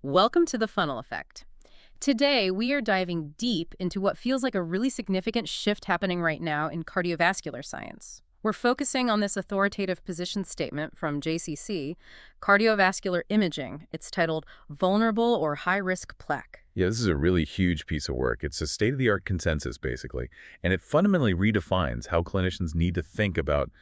Welcome to the funnel effect. Today, we are diving deep into what feels like a really significant shift happening right now in cardiovascular science. We're focusing on this authoritative position statement from JCC, Cardiovascular Imaging. It's titled Vulnerable or High-Risk Plaque. Yeah, this is a really huge piece of work. It's a state-of-the-art consensus, basically, and it fundamentally redefines how clinicians need to think about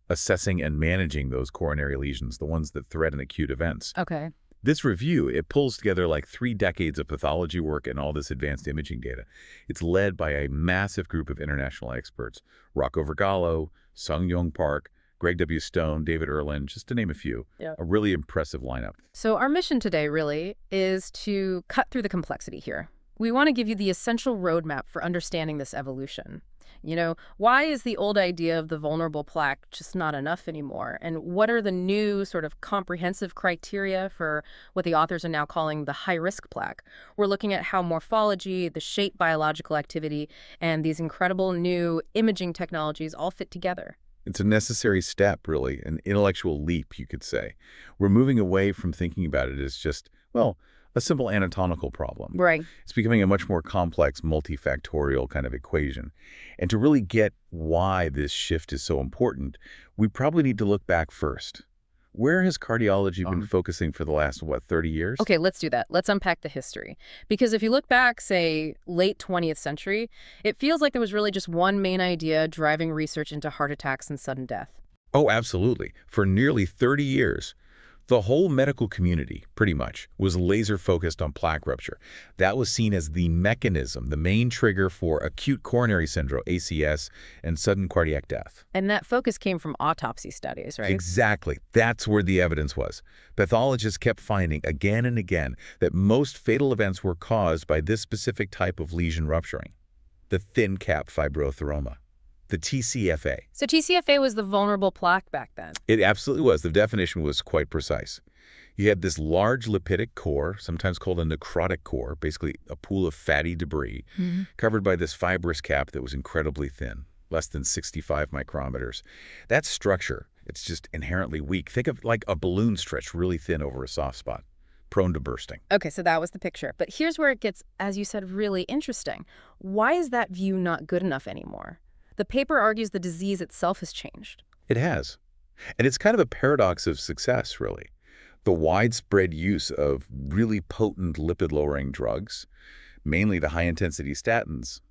assessing and managing those coronary lesions, the ones that threaten acute events. Okay. This review, it pulls together like 3 decades of pathology work and all this advanced imaging data. It's led by a massive group of international experts, Rocco Vergallo, Sung-Yong Park, Greg W. Stone, David Erlin, just to name a few. Yeah. A really impressive lineup. So our mission today really is to cut through the complexity here. We want to give you the essential roadmap for understanding this evolution. Why is the old idea of the vulnerable plaque just not enough anymore? And what are the new sort of comprehensive criteria for what the authors are now calling the high-risk plaque? We're looking at how morphology, the shape biological activity, and these incredible new imaging technologies all fit together. It's a necessary step, really, an intellectual leap, you could say. We're moving away from thinking about it as just, well, a simple anatomical problem. Right. It's becoming a much more complex, multifactorial kind of equation. And to really get why this shift is so important, we probably need to look back first. Where has cardiology been focusing for the last, 30 years? Okay, let's do that. Let's unpack the history. Because if you look back, say, late 20th century, it feels like there was really just one main idea driving research into heart attacks and sudden death. Oh, absolutely. For nearly 30 years, the whole medical community, pretty much, was laser-focused on plaque rupture. That was seen as the mechanism, the main trigger for acute coronary syndrome, ACS, and sudden cardiac death. And that focus came from autopsy studies, right? Exactly. That's where the evidence was. Pathologists kept finding again and again that most fatal events were caused by this specific type of lesion rupturing, the thin cap fibrotheroma. The TCFA. So TCFA was the vulnerable plaque back then? It absolutely was. The definition was quite precise. You had this large lipidic core, sometimes called a necrotic core, basically a pool of fatty debris, covered by this fibrous cap that was incredibly thin, less than 65 micrometers. That structure, it's just inherently weak. Think of like a balloon stretched really thin over a soft spot, prone to bursting. Okay, so that was the picture. But here's where it gets, as you said, really interesting. Why is that view not good enough anymore? The paper argues the disease itself has changed. It has. And it's kind of a paradox of success, really. The widespread use of really potent lipid-lowering drugs, mainly the high-intensity statins,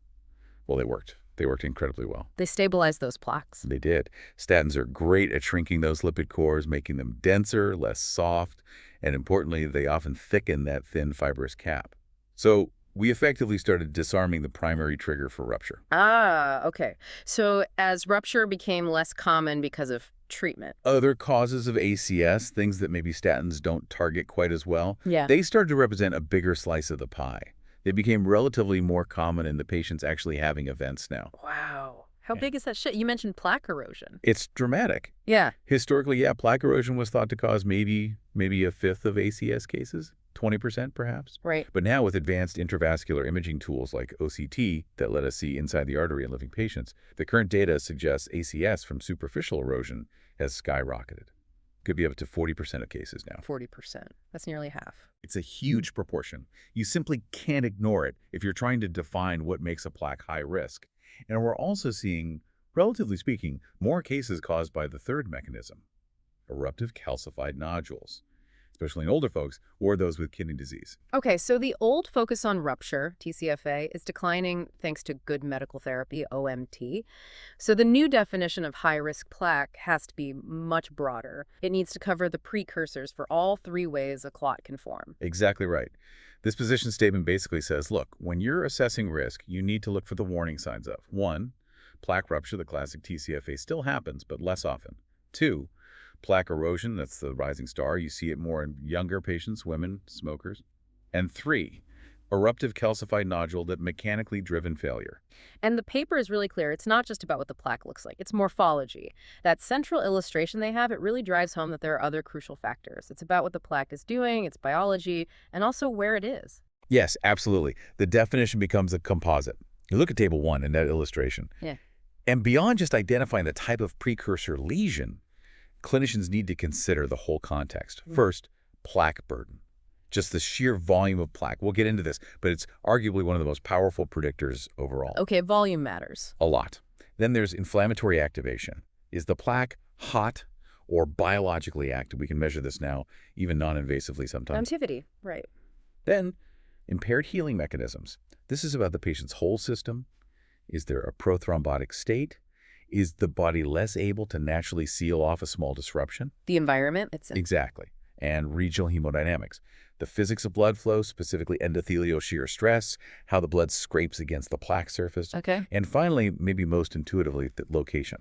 well, they worked. They worked incredibly well. They stabilized those plaques. They did. Statins are great at shrinking those lipid cores, making them denser, less soft, and importantly, they often thicken that thin fibrous cap. So we effectively started disarming the primary trigger for rupture. Ah, okay. So as rupture became less common because of treatment. Other causes of ACS, things that maybe statins don't target quite as well, Yeah. they started to represent a bigger slice of the pie. They became relatively more common in the patients actually having events now. Wow. How Yeah. big is that shit? You mentioned plaque erosion. It's dramatic. Yeah. Historically, yeah, plaque erosion was thought to cause maybe a fifth of ACS cases, 20% perhaps. Right. But now with advanced intravascular imaging tools like OCT that let us see inside the artery in living patients, the current data suggests ACS from superficial erosion has skyrocketed. Could be up to 40% of cases now. 40%. That's nearly half. It's a huge proportion. You simply can't ignore it if you're trying to define what makes a plaque high risk. And we're also seeing, relatively speaking, more cases caused by the third mechanism, eruptive calcified nodules, especially in older folks or those with kidney disease. Okay, so the old focus on rupture, TCFA, is declining thanks to good medical therapy, OMT. So the new definition of high-risk plaque has to be much broader. It needs to cover the precursors for all 3 ways a clot can form. Exactly right. This position statement basically says, look, when you're assessing risk, you need to look for the warning signs of 1, plaque rupture, the classic TCFA, still happens, but less often. 2, plaque erosion, that's the rising star. You see it more in younger patients, women, smokers. And 3, eruptive calcified nodule, that mechanically driven failure. And the paper is really clear. It's not just about what the plaque looks like. It's morphology. That central illustration they have, it really drives home that there are other crucial factors. It's about what the plaque is doing, its biology, and also where it is. Yes, absolutely. The definition becomes a composite. You look at table 1 in that illustration. Yeah. And beyond just identifying the type of precursor lesion, clinicians need to consider the whole context. First, plaque burden. Just the sheer volume of plaque. We'll get into this, but it's arguably one of the most powerful predictors overall. Okay, volume matters. A lot. Then there's inflammatory activation. Is the plaque hot or biologically active? We can measure this now, even non-invasively sometimes. Activity, right. Then, impaired healing mechanisms. This is about the patient's whole system. Is there a prothrombotic state? Is the body less able to naturally seal off a small disruption? The environment it's in. Exactly. And regional hemodynamics. The physics of blood flow, specifically endothelial shear stress, how the blood scrapes against the plaque surface. Okay. And finally, maybe most intuitively, the location.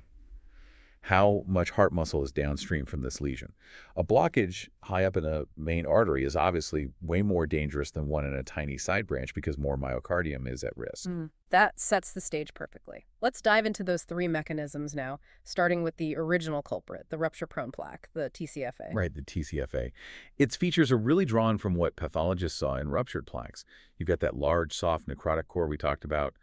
How much heart muscle is downstream from this lesion. A blockage high up in a main artery is obviously way more dangerous than one in a tiny side branch because more myocardium is at risk. That sets the stage perfectly. Let's dive into those three mechanisms now, starting with the original culprit, the rupture-prone plaque, the TCFA. Right, the TCFA. Its features are really drawn from what pathologists saw in ruptured plaques. You've got that large, soft necrotic core we talked about.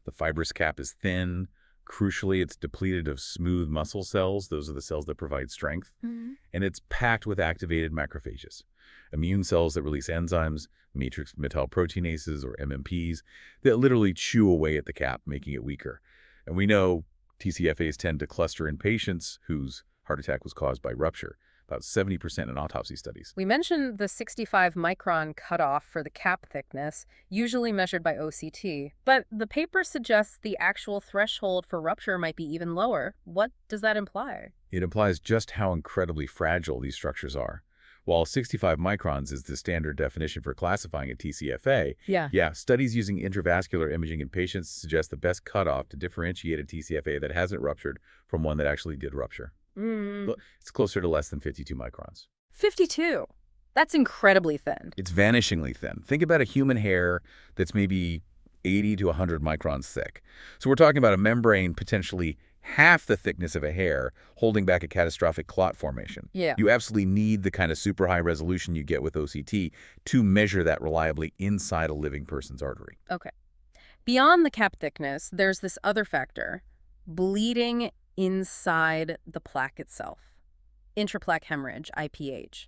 The fibrous cap is thin. Crucially, it's depleted of smooth muscle cells. Those are the cells that provide strength. And it's packed with activated macrophages, immune cells that release enzymes, matrix metalloproteinases, or MMPs, that literally chew away at the cap, making it weaker. And we know TCFAs tend to cluster in patients whose heart attack was caused by rupture, about 70% in autopsy studies. We mentioned the 65-micron cutoff for the cap thickness, usually measured by OCT, but the paper suggests the actual threshold for rupture might be even lower. What does that imply? It implies just how incredibly fragile these structures are. While 65 microns is the standard definition for classifying a TCFA, studies using intravascular imaging in patients suggest the best cutoff to differentiate a TCFA that hasn't ruptured from one that actually did rupture. It's closer to less than 52 microns. 52? That's incredibly thin. It's vanishingly thin. Think about a human hair that's maybe 80 to 100 microns thick. So we're talking about a membrane potentially half the thickness of a hair holding back a catastrophic clot formation. You absolutely need the kind of super high resolution you get with OCT to measure that reliably inside a living person's artery. Okay. Beyond the cap thickness, there's this other factor, bleeding inside the plaque itself. Intraplaque hemorrhage, IPH.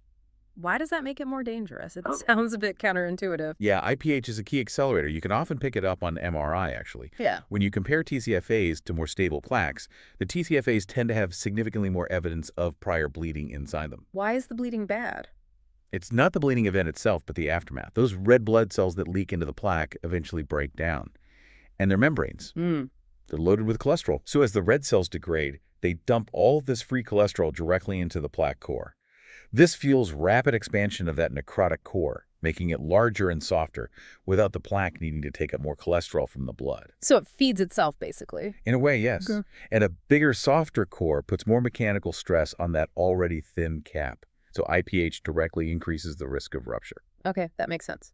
Why does that make it more dangerous? It sounds a bit counterintuitive. Yeah, IPH is a key accelerator. You can often pick it up on MRI, actually. When you compare TCFAs to more stable plaques, the TCFAs tend to have significantly more evidence of prior bleeding inside them. Why is the bleeding bad? It's not the bleeding event itself, but the aftermath. Those red blood cells that leak into the plaque eventually break down. And they're membranes. They're loaded with cholesterol. So as the red cells degrade, they dump all of this free cholesterol directly into the plaque core. This fuels rapid expansion of that necrotic core, making it larger and softer without the plaque needing to take up more cholesterol from the blood. So it feeds itself, basically. In a way, yes. And a bigger, softer core puts more mechanical stress on that already thin cap. So IPH directly increases the risk of rupture. Okay, that makes sense.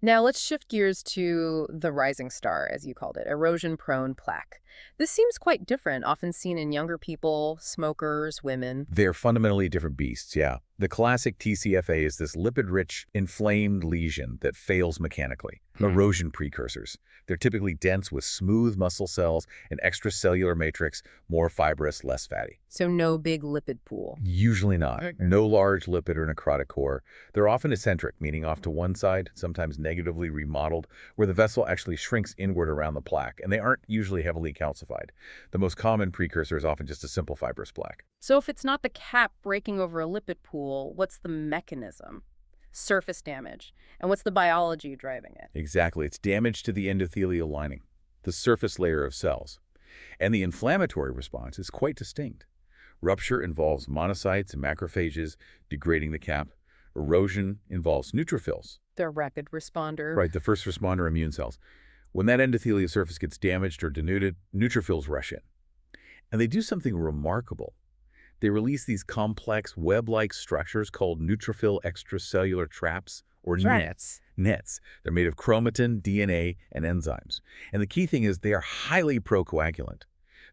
Now let's shift gears to the rising star, as you called it, erosion-prone plaque. This seems quite different, often seen in younger people, smokers, women. They're fundamentally different beasts, yeah. The classic TCFA is this lipid-rich, inflamed lesion that fails mechanically. Erosion precursors. They're typically dense with smooth muscle cells, an extracellular matrix, more fibrous, less fatty. So no big lipid pool. Usually not. No large lipid or necrotic core. They're often eccentric, meaning off to one side, sometimes negatively remodeled, where the vessel actually shrinks inward around the plaque, and they aren't usually heavily calcified. The most common precursor is often just a simple fibrous plaque. So if it's not the cap breaking over a lipid pool, what's the mechanism? Surface damage. And what's the biology driving it? Exactly. It's damage to the endothelial lining, the surface layer of cells. And the inflammatory response is quite distinct. Rupture involves monocytes and macrophages degrading the cap. Erosion involves neutrophils. The rapid responder. Right, the first responder immune cells. When that endothelial surface gets damaged or denuded, neutrophils rush in. And they do something remarkable. They release these complex web-like structures called neutrophil extracellular traps, or nets. They're made of chromatin, DNA, and enzymes. And the key thing is they are highly procoagulant.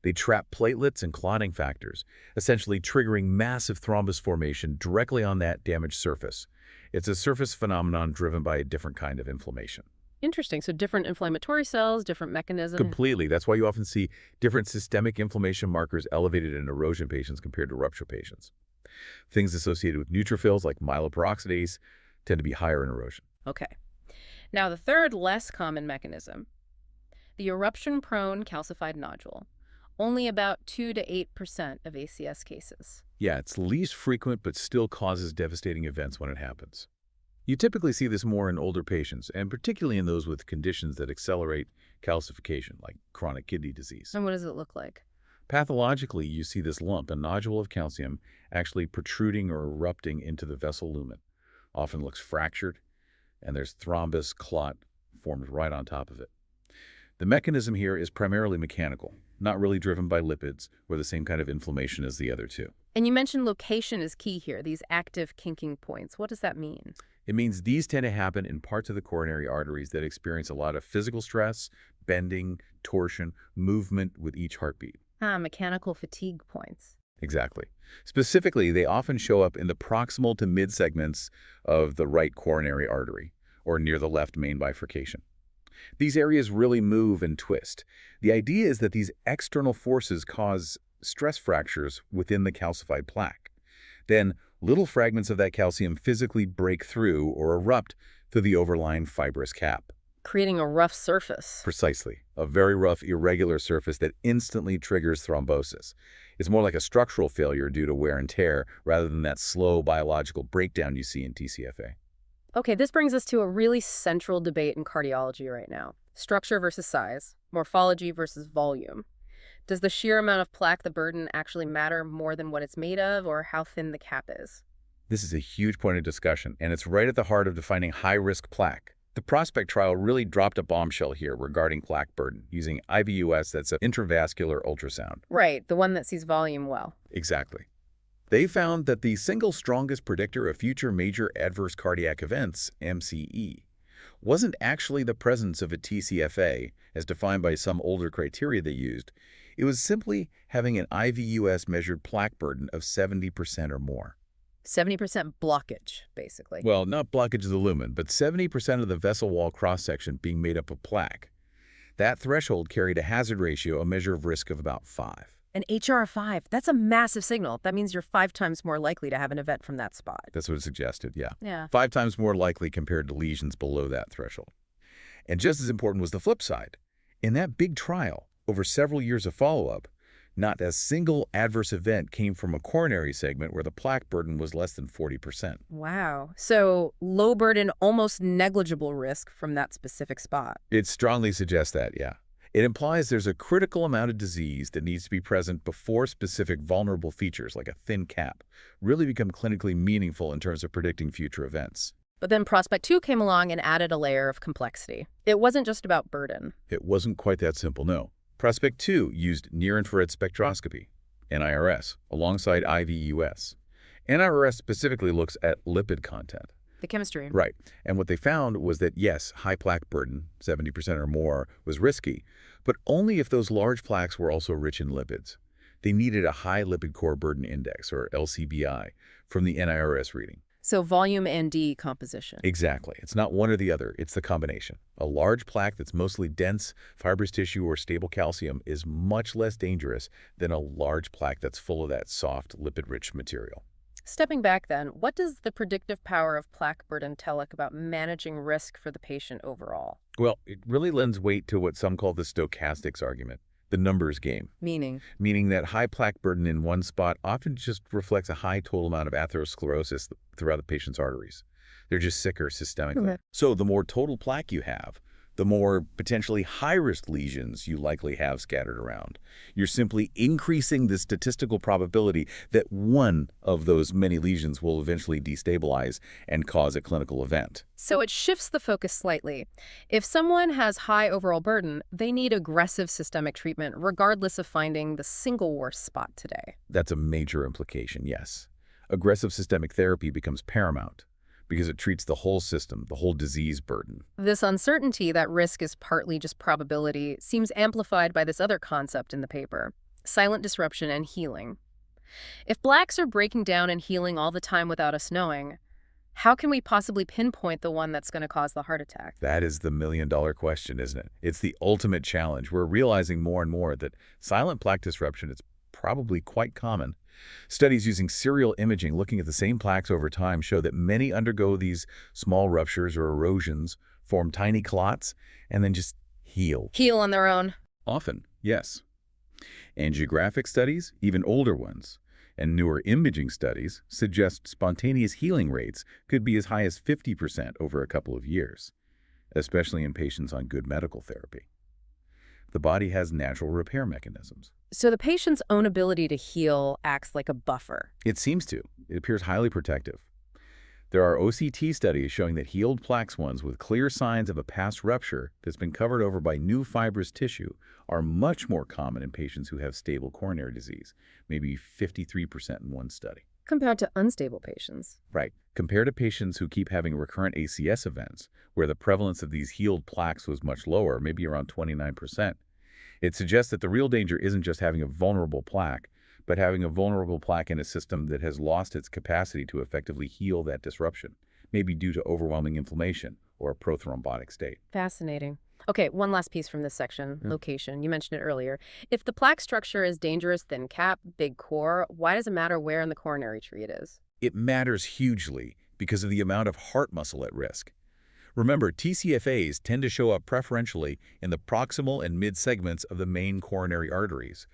They trap platelets and clotting factors, essentially triggering massive thrombus formation directly on that damaged surface. It's a surface phenomenon driven by a different kind of inflammation. Interesting. So different inflammatory cells, different mechanisms. Completely. That's why you often see different systemic inflammation markers elevated in erosion patients compared to rupture patients. Things associated with neutrophils like myeloperoxidase, tend to be higher in erosion. Okay. Now, the third, less common mechanism, the eruption-prone calcified nodule. Only about 2 to 8% of ACS cases. Yeah, it's least frequent but still causes devastating events when it happens. You typically see this more in older patients, and particularly in those with conditions that accelerate calcification, like chronic kidney disease. And what does it look like? Pathologically, you see this lump, a nodule of calcium, actually protruding or erupting into the vessel lumen. Often looks fractured, and there's thrombus clot formed right on top of it. The mechanism here is primarily mechanical, not really driven by lipids or the same kind of inflammation as the other two. And you mentioned location is key here, these active kinking points. What does that mean? It means these tend to happen in parts of the coronary arteries that experience a lot of physical stress, bending, torsion, movement with each heartbeat. Ah, mechanical fatigue points. Exactly. Specifically, they often show up in the proximal to mid segments of the right coronary artery or near the left main bifurcation. These areas really move and twist. The idea is that these external forces cause stress fractures within the calcified plaque. Then, little fragments of that calcium physically break through or erupt through the overlying fibrous cap. Creating a rough surface. Precisely. A very rough, irregular surface that instantly triggers thrombosis. It's more like a structural failure due to wear and tear rather than that slow biological breakdown you see in TCFA. Okay, this brings us to a really central debate in cardiology right now. Structure versus size, morphology versus volume. Does the sheer amount of plaque, the burden, actually matter more than what it's made of or how thin the cap is? This is a huge point of discussion, and it's right at the heart of defining high-risk plaque. The Prospect trial really dropped a bombshell here regarding plaque burden using IVUS, that's an intravascular ultrasound. Right, the one that sees volume well. Exactly. They found that the single strongest predictor of future major adverse cardiac events, MCE, wasn't actually the presence of a TCFA, as defined by some older criteria they used. It was simply having an IVUS measured plaque burden of 70% or more. 70% blockage, basically. Well, not blockage of the lumen, but 70% of the vessel wall cross-section being made up of plaque. That threshold carried a hazard ratio, a measure of risk of about 5. An HR of 5, that's a massive signal. That means you're 5 times more likely to have an event from that spot. That's what it suggested, yeah. Yeah. 5 times more likely compared to lesions below that threshold. And just as important was the flip side. In that big trial, over several years of follow-up, not a single adverse event came from a coronary segment where the plaque burden was less than 40%. Wow. So low burden, almost negligible risk from that specific spot. It strongly suggests that, yeah. It implies there's a critical amount of disease that needs to be present before specific vulnerable features, like a thin cap, really become clinically meaningful in terms of predicting future events. But then Prospect 2 came along and added a layer of complexity. It wasn't just about burden. It wasn't quite that simple, no. Prospect 2 used near-infrared spectroscopy, NIRS, alongside IVUS. NIRS specifically looks at lipid content. The chemistry. Right. And what they found was that, yes, high plaque burden, 70% or more, was risky, but only if those large plaques were also rich in lipids. They needed a high lipid core burden index, or LCBI, from the NIRS reading. So volume and decomposition. Exactly. It's not one or the other. It's the combination. A large plaque that's mostly dense, fibrous tissue, or stable calcium is much less dangerous than a large plaque that's full of that soft, lipid-rich material. Stepping back then, what does the predictive power of plaque burden tell us about managing risk for the patient overall? Well, it really lends weight to what some call the stochastics argument, the numbers game. Meaning that high plaque burden in one spot often just reflects a high total amount of atherosclerosis throughout the patient's arteries. They're just sicker systemically. Okay. So the more total plaque you have, the more potentially high-risk lesions you likely have scattered around. You're simply increasing the statistical probability that one of those many lesions will eventually destabilize and cause a clinical event. So it shifts the focus slightly. If someone has high overall burden, they need aggressive systemic treatment regardless of finding the single worst spot today. That's a major implication, yes. Aggressive systemic therapy becomes paramount because it treats the whole system, the whole disease burden. This uncertainty that risk is partly just probability seems amplified by this other concept in the paper, silent disruption and healing. If plaques are breaking down and healing all the time without us knowing, how can we possibly pinpoint the one that's going to cause the heart attack? That is the million-dollar question, isn't it? It's the ultimate challenge. We're realizing more and more that silent plaque disruption is probably quite common, Studies using serial imaging looking at the same plaques over time show that many undergo these small ruptures or erosions, form tiny clots, and then just heal. Heal on their own. Often, yes. Angiographic studies, even older ones, and newer imaging studies suggest spontaneous healing rates could be as high as 50% over a couple of years, especially in patients on good medical therapy. The body has natural repair mechanisms. So the patient's own ability to heal acts like a buffer. It seems to. It appears highly protective. There are OCT studies showing that healed plaques ones with clear signs of a past rupture that's been covered over by new fibrous tissue are much more common in patients who have stable coronary disease, maybe 53% in one study. Compared to unstable patients. Right. Compared to patients who keep having recurrent ACS events, where the prevalence of these healed plaques was much lower, maybe around 29%, it suggests that the real danger isn't just having a vulnerable plaque, but having a vulnerable plaque in a system that has lost its capacity to effectively heal that disruption, maybe due to overwhelming inflammation or a prothrombotic state. Fascinating. Okay, one last piece from this section, location. You mentioned it earlier. If the plaque structure is dangerous, thin cap, big core, why does it matter where in the coronary tree it is? It matters hugely because of the amount of heart muscle at risk. Remember, TCFAs tend to show up preferentially in the proximal and mid-segments of the main coronary arteries,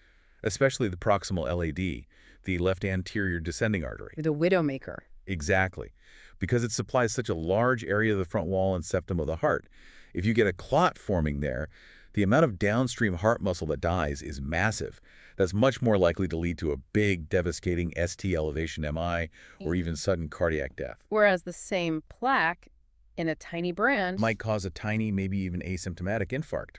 especially the proximal LAD, the left anterior descending artery. The widowmaker. Exactly, because it supplies such a large area of the front wall and septum of the heart. If you get a clot forming there, the amount of downstream heart muscle that dies is massive. That's much more likely to lead to a big, devastating ST elevation MI or even sudden cardiac death. Whereas the same plaque in a tiny branch Might cause a tiny, maybe even asymptomatic infarct.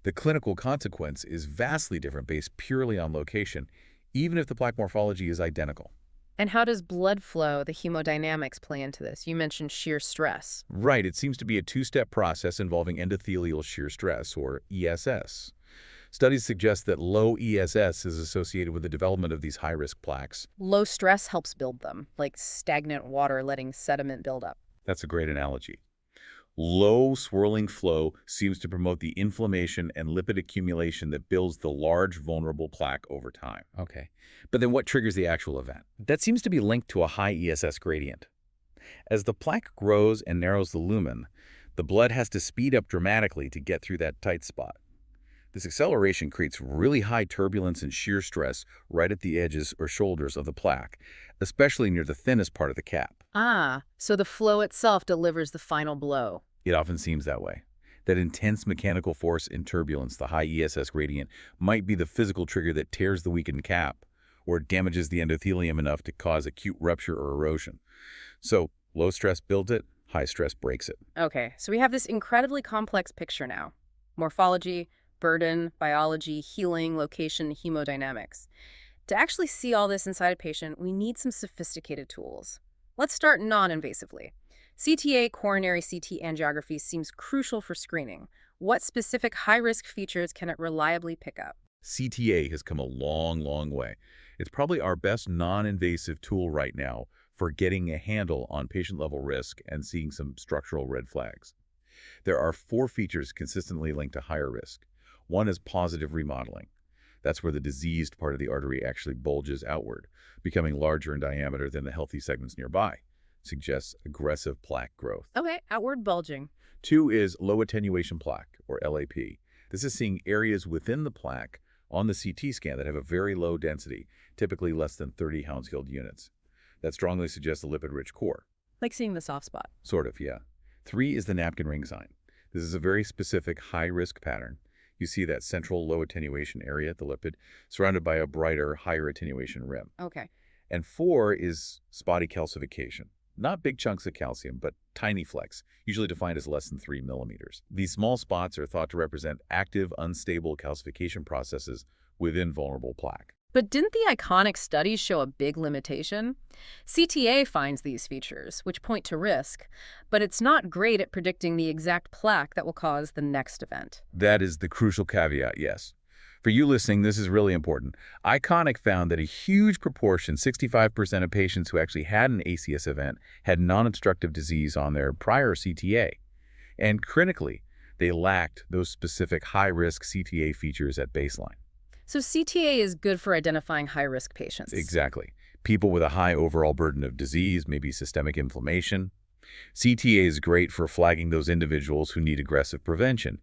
The clinical consequence is vastly different based purely on location, even if the plaque morphology is identical. And how does blood flow, the hemodynamics, play into this? You mentioned shear stress. Right, it seems to be a two-step process involving endothelial shear stress, or ESS. Studies suggest that low ESS is associated with the development of these high-risk plaques. Low stress helps build them, like stagnant water letting sediment build up. That's a great analogy. Low swirling flow seems to promote the inflammation and lipid accumulation that builds the large vulnerable plaque over time. Okay. But then what triggers the actual event? That seems to be linked to a high ESS gradient. As the plaque grows and narrows the lumen, the blood has to speed up dramatically to get through that tight spot. This acceleration creates really high turbulence and shear stress right at the edges or shoulders of the plaque, especially near the thinnest part of the cap. Ah, so the flow itself delivers the final blow. It often seems that way. That intense mechanical force and turbulence, the high ESS gradient, might be the physical trigger that tears the weakened cap or damages the endothelium enough to cause acute rupture or erosion. So low stress builds it, high stress breaks it. Okay, so we have this incredibly complex picture now. Morphology, burden, biology, healing, location, hemodynamics. To actually see all this inside a patient, we need some sophisticated tools. Let's start non-invasively. CTA coronary CT angiography seems crucial for screening. What specific high-risk features can it reliably pick up? CTA has come a long, long way. It's probably our best non-invasive tool right now for getting a handle on patient-level risk and seeing some structural red flags. There are 4 features consistently linked to higher risk. One is positive remodeling. That's where the diseased part of the artery actually bulges outward, becoming larger in diameter than the healthy segments nearby. Suggests aggressive plaque growth. Okay, outward bulging. 2 is low attenuation plaque, or LAP. This is seeing areas within the plaque on the CT scan that have a very low density, typically less than 30 Hounsfield units. That strongly suggests a lipid-rich core. Like seeing the soft spot. Sort of, yeah. 3 is the napkin ring sign. This is a very specific high-risk pattern. You see that central low attenuation area, the lipid, surrounded by a brighter, higher attenuation rim. Okay. And 4 is spotty calcification. Not big chunks of calcium, but tiny flecks, usually defined as less than 3 millimeters. These small spots are thought to represent active, unstable calcification processes within vulnerable plaque. But didn't the iconic studies show a big limitation? CTA finds these features, which point to risk, but it's not great at predicting the exact plaque that will cause the next event. That is the crucial caveat, yes. For you listening, this is really important. Iconic found that a huge proportion, 65% of patients who actually had an ACS event, had non-obstructive disease on their prior CTA. And critically, they lacked those specific high-risk CTA features at baseline. So CTA is good for identifying high-risk patients. Exactly. People with a high overall burden of disease, maybe systemic inflammation. CTA is great for flagging those individuals who need aggressive prevention.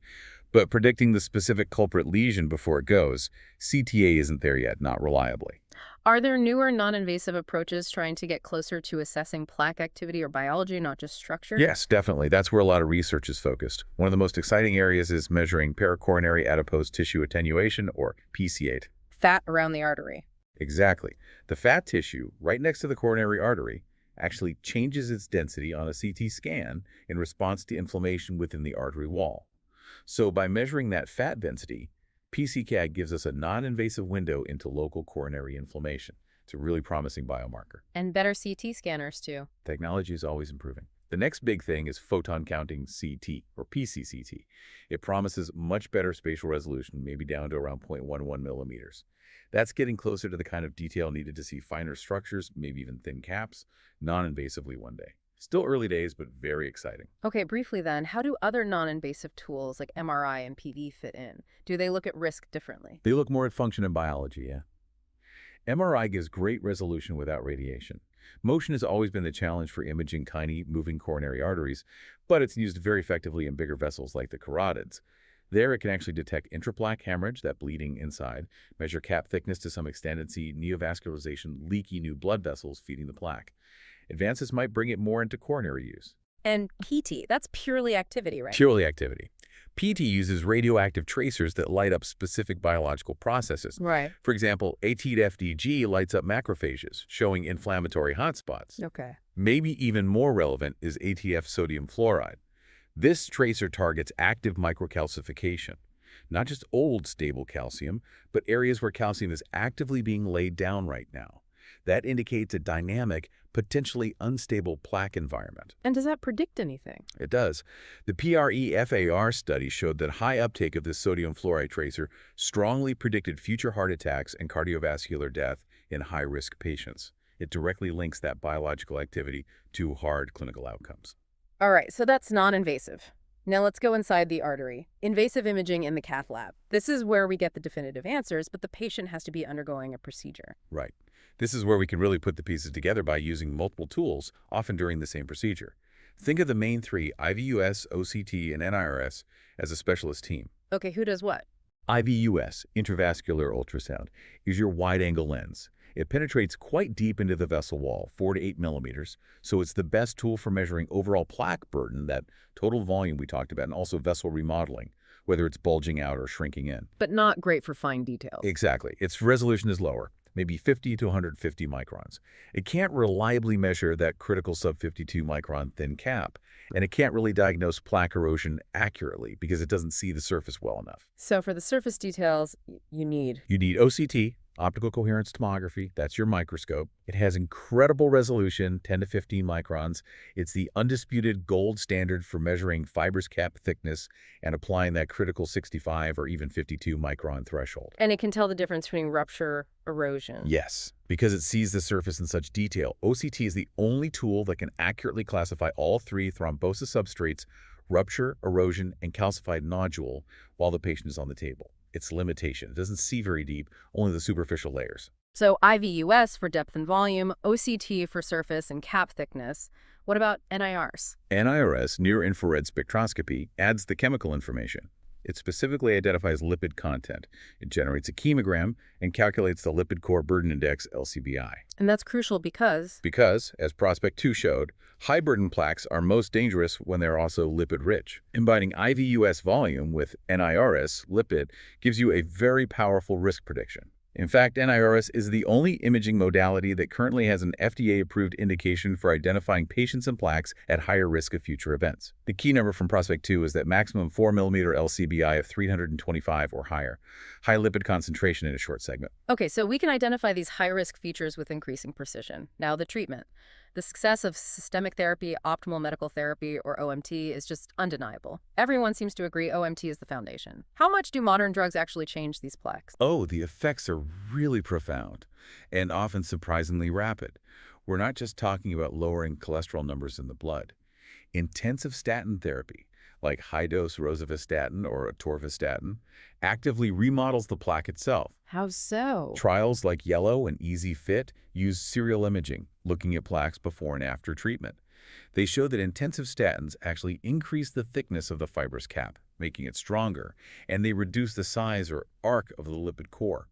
But predicting the specific culprit lesion before it goes, CTA isn't there yet, not reliably. Are there newer non-invasive approaches trying to get closer to assessing plaque activity or biology, not just structure? Yes, definitely. That's where a lot of research is focused. One of the most exciting areas is measuring pericoronary adipose tissue attenuation, or PC8. Fat around the artery. Exactly. The fat tissue, right next to the coronary artery, actually changes its density on a CT scan in response to inflammation within the artery wall. So by measuring that fat density, PCCAG gives us a non-invasive window into local coronary inflammation. It's a really promising biomarker. And better CT scanners, too. Technology is always improving. The next big thing is photon counting CT, or PCCT. It promises much better spatial resolution, maybe down to around 0.11 millimeters. That's getting closer to the kind of detail needed to see finer structures, maybe even thin caps, non-invasively one day. Still early days, but very exciting. Okay, briefly then, how do other non-invasive tools like MRI and PD fit in? Do they look at risk differently? They look more at function and biology, yeah. MRI gives great resolution without radiation. Motion has always been the challenge for imaging tiny, moving coronary arteries, but it's used very effectively in bigger vessels like the carotids. There, it can actually detect intraplaque hemorrhage, that bleeding inside, measure cap thickness to some extent, and see neovascularization, leaky new blood vessels feeding the plaque. Advances might bring it more into coronary use. And PT, that's purely activity, right? Purely activity. PT uses radioactive tracers that light up specific biological processes. Right. For example, AT-FDG lights up macrophages, showing inflammatory hotspots. Okay. Maybe even more relevant is ATF sodium fluoride. This tracer targets active microcalcification, not just old stable calcium, but areas where calcium is actively being laid down right now. That indicates a dynamic, potentially unstable plaque environment. And does that predict anything? It does. The PREFAR study showed that high uptake of this sodium fluoride tracer strongly predicted future heart attacks and cardiovascular death in high-risk patients. It directly links that biological activity to hard clinical outcomes. All right, so that's non-invasive. Now let's go inside the artery. Invasive imaging in the cath lab. This is where we get the definitive answers, but the patient has to be undergoing a procedure. Right. This is where we can really put the pieces together by using multiple tools, often during the same procedure. Think of the main three, IVUS, OCT, and NIRS, as a specialist team. Okay, who does what? IVUS, intravascular ultrasound, is your wide-angle lens. It penetrates quite deep into the vessel wall, 4 to 8 millimeters, so it's the best tool for measuring overall plaque burden, that total volume we talked about, and also vessel remodeling, whether it's bulging out or shrinking in. But not great for fine details. Exactly. Its resolution is lower, maybe 50 to 150 microns. It can't reliably measure that critical sub-52 micron thin cap, and it can't really diagnose plaque erosion accurately because it doesn't see the surface well enough. So for the surface details, you need... You need OCT, optical coherence tomography. That's your microscope. It has incredible resolution, 10 to 15 microns. It's the undisputed gold standard for measuring fibrous cap thickness and applying that critical 65 or even 52 micron threshold. And it can tell the difference between rupture, erosion. Yes, because it sees the surface in such detail. OCT is the only tool that can accurately classify all three thrombosis substrates, rupture, erosion, and calcified nodule while the patient is on the table. Its limitation. It doesn't see very deep, only the superficial layers. So IVUS for depth and volume, OCT for surface and cap thickness. What about NIRS? NIRS, near-infrared spectroscopy, adds the chemical information. It specifically identifies lipid content. It generates a chemogram and calculates the lipid core burden index, LCBI. And that's crucial because... Because, as Prospect 2 showed, high-burden plaques are most dangerous when they're also lipid-rich. Combining IVUS volume with NIRS, lipid, gives you a very powerful risk prediction. In fact, NIRS is the only imaging modality that currently has an FDA-approved indication for identifying patients and plaques at higher risk of future events. The key number from Prospect 2 is that maximum 4mm LCBI of 325 or higher, high lipid concentration in a short segment. Okay, so we can identify these high-risk features with increasing precision. Now the treatment. The success of systemic therapy, optimal medical therapy, or OMT is just undeniable. Everyone seems to agree OMT is the foundation. How much do modern drugs actually change these plaques? Oh, the effects are really profound and often surprisingly rapid. We're not just talking about lowering cholesterol numbers in the blood. Intensive statin therapy, like high-dose rosuvastatin or atorvastatin, actively remodels the plaque itself. How so? Trials like Yellow and Easy Fit use serial imaging, looking at plaques before and after treatment. They show that intensive statins actually increase the thickness of the fibrous cap, making it stronger, and they reduce the size or arc of the lipid core.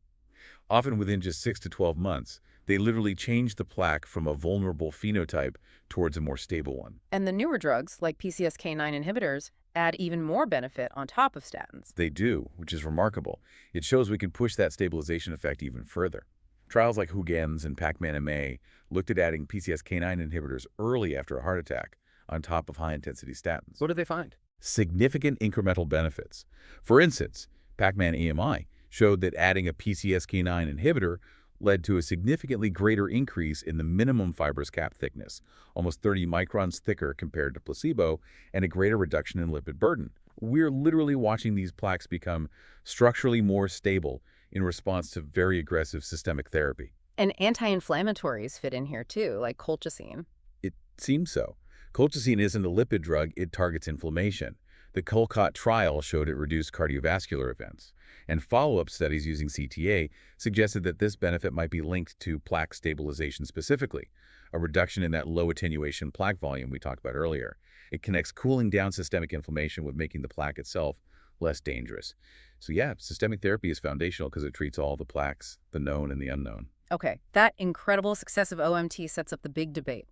Often within just 6 to 12 months, they literally change the plaque from a vulnerable phenotype towards a more stable one. And the newer drugs, like PCSK9 inhibitors, add even more benefit on top of statins. They do, which is remarkable. It shows we can push that stabilization effect even further. Trials like Huygens and Pac-Man-MA looked at adding PCSK9 inhibitors early after a heart attack on top of high-intensity statins. What did they find? Significant incremental benefits. For instance, Pac-Man-EMI showed that adding a PCSK9 inhibitor led to a significantly greater increase in the minimum fibrous cap thickness, almost 30 microns thicker compared to placebo, and a greater reduction in lipid burden. We're literally watching these plaques become structurally more stable in response to very aggressive systemic therapy. And anti-inflammatories fit in here too, like colchicine. It seems so. Colchicine isn't a lipid drug, it targets inflammation. The Colcott trial showed it reduced cardiovascular events, and follow-up studies using CTA suggested that this benefit might be linked to plaque stabilization specifically, a reduction in that low attenuation plaque volume we talked about earlier. It connects cooling down systemic inflammation with making the plaque itself less dangerous. So yeah, systemic therapy is foundational because it treats all the plaques, the known and the unknown. Okay, that incredible success of OMT sets up the big debate.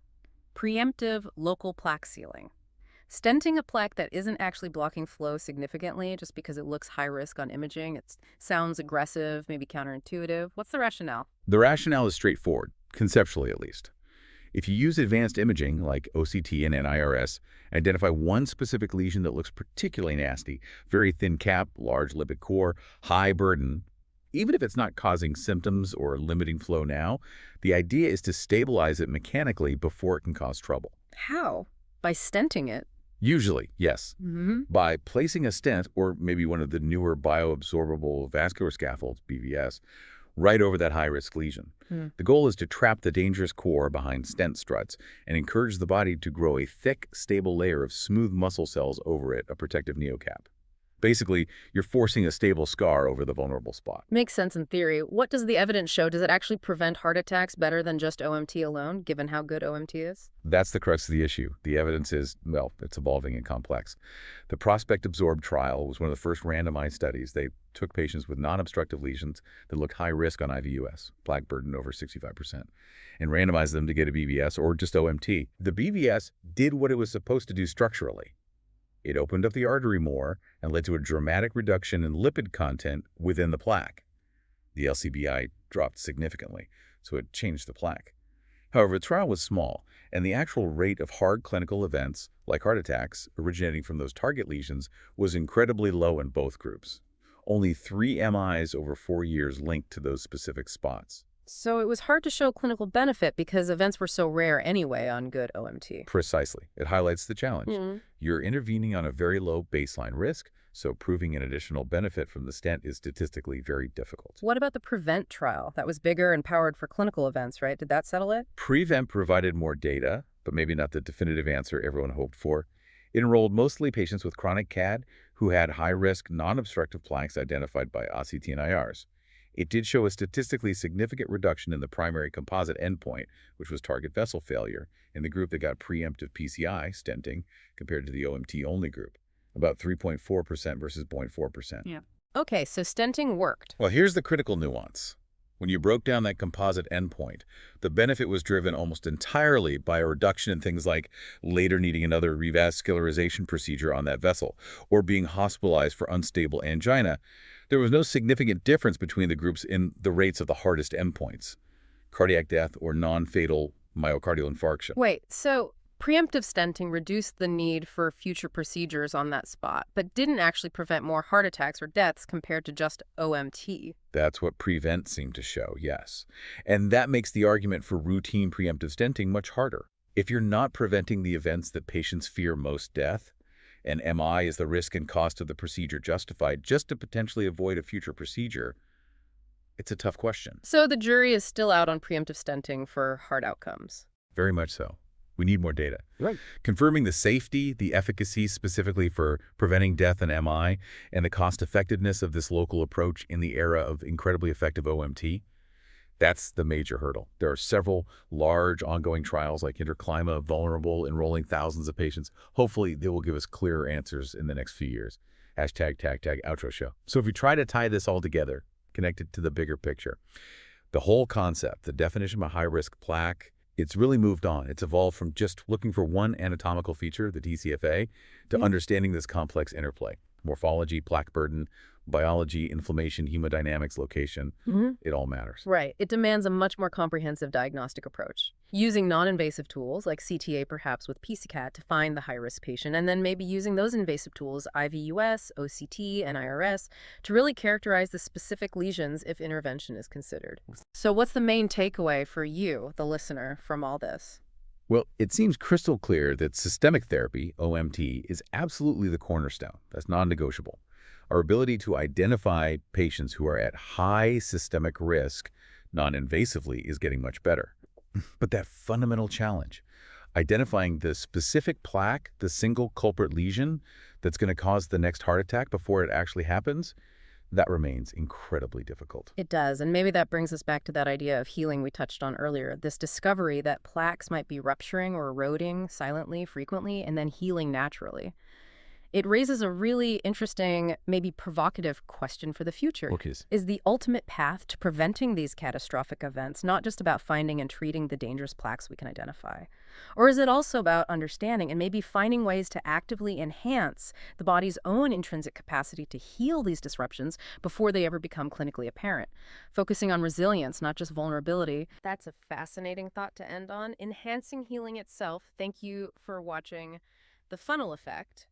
Preemptive local plaque sealing. Stenting a plaque that isn't actually blocking flow significantly just because it looks high risk on imaging. It sounds aggressive, maybe counterintuitive. What's the rationale? The rationale is straightforward, conceptually at least. If you use advanced imaging like OCT and NIRS, identify one specific lesion that looks particularly nasty, very thin cap, large lipid core, high burden, even if it's not causing symptoms or limiting flow now, the idea is to stabilize it mechanically before it can cause trouble. How? By stenting it? Usually, yes. Mm-hmm. By placing a stent, or maybe one of the newer bioabsorbable vascular scaffolds, BVS, right over that high-risk lesion. The goal is to trap the dangerous core behind stent struts and encourage the body to grow a thick, stable layer of smooth muscle cells over it, a protective neocap. Basically, you're forcing a stable scar over the vulnerable spot. Makes sense in theory. What does the evidence show? Does it actually prevent heart attacks better than just OMT alone, given how good OMT is? That's the crux of the issue. The evidence is, well, it's evolving and complex. The Prospect Absorb trial was one of the first randomized studies. They took patients with non-obstructive lesions that looked high risk on IVUS, plaque burden over 65%, and randomized them to get a BVS or just OMT. The BVS did what it was supposed to do structurally. It opened up the artery more and led to a dramatic reduction in lipid content within the plaque. The LCBI dropped significantly, so it changed the plaque. However, the trial was small, and the actual rate of hard clinical events, like heart attacks, originating from those target lesions, was incredibly low in both groups. Only 3 MIs over 4 years linked to those specific spots. So it was hard to show clinical benefit because events were so rare anyway on good OMT. Precisely. It highlights the challenge. Mm. You're intervening on a very low baseline risk, so proving an additional benefit from the stent is statistically very difficult. What about the PREVENT trial? That was bigger and powered for clinical events, right? Did that settle it? PREVENT provided more data, but maybe not the definitive answer everyone hoped for. It enrolled mostly patients with chronic CAD who had high-risk non-obstructive plaques identified by OCT and IRs. It did show a statistically significant reduction in the primary composite endpoint, which was target vessel failure, in the group that got preemptive PCI stenting compared to the OMT-only group, about 3.4% versus 0.4%. Yeah. Okay, so stenting worked. Well, here's the critical nuance. When you broke down that composite endpoint, the benefit was driven almost entirely by a reduction in things like later needing another revascularization procedure on that vessel or being hospitalized for unstable angina. There was no significant difference between the groups in the rates of the hardest endpoints, cardiac death or non-fatal myocardial infarction. Wait, so preemptive stenting reduced the need for future procedures on that spot, but didn't actually prevent more heart attacks or deaths compared to just OMT. That's what PREVENT seemed to show, yes. And that makes the argument for routine preemptive stenting much harder. If you're not preventing the events that patients fear most, death, and MI is the risk and cost of the procedure justified just to potentially avoid a future procedure, it's a tough question. So the jury is still out on preemptive stenting for heart outcomes. Very much so. We need more data. Right. Confirming the safety, the efficacy specifically for preventing death and MI, and the cost-effectiveness of this local approach in the era of incredibly effective OMT, that's the major hurdle. There are several large ongoing trials like Interclima, Vulnerable, enrolling thousands of patients. Hopefully, they will give us clearer answers in the next few years. Hashtag, tag, tag, outro show. So if we try to tie this all together, connect it to the bigger picture, the whole concept, the definition of a high-risk plaque, it's really moved on. It's evolved from just looking for one anatomical feature, the TCFA, to understanding this complex interplay. Morphology, plaque burden, biology, inflammation, hemodynamics, location, it all matters. Right. It demands a much more comprehensive diagnostic approach. Using non-invasive tools like CTA perhaps with PCCAT to find the high-risk patient, and then maybe using those invasive tools, IVUS, OCT, and IRS, to really characterize the specific lesions if intervention is considered. So what's the main takeaway for you, the listener, from all this? Well, it seems crystal clear that systemic therapy, OMT, is absolutely the cornerstone. That's non-negotiable. Our ability to identify patients who are at high systemic risk non-invasively is getting much better. But that fundamental challenge, identifying the specific plaque, the single culprit lesion that's going to cause the next heart attack before it actually happens, that remains incredibly difficult. It does, and maybe that brings us back to that idea of healing we touched on earlier, this discovery that plaques might be rupturing or eroding silently, frequently, and then healing naturally. It raises a really interesting, maybe provocative question for the future. Okay. Is the ultimate path to preventing these catastrophic events not just about finding and treating the dangerous plaques we can identify? Or is it also about understanding and maybe finding ways to actively enhance the body's own intrinsic capacity to heal these disruptions before they ever become clinically apparent? Focusing on resilience, not just vulnerability. That's a fascinating thought to end on. Enhancing healing itself. Thank you for watching The Funnel Effect.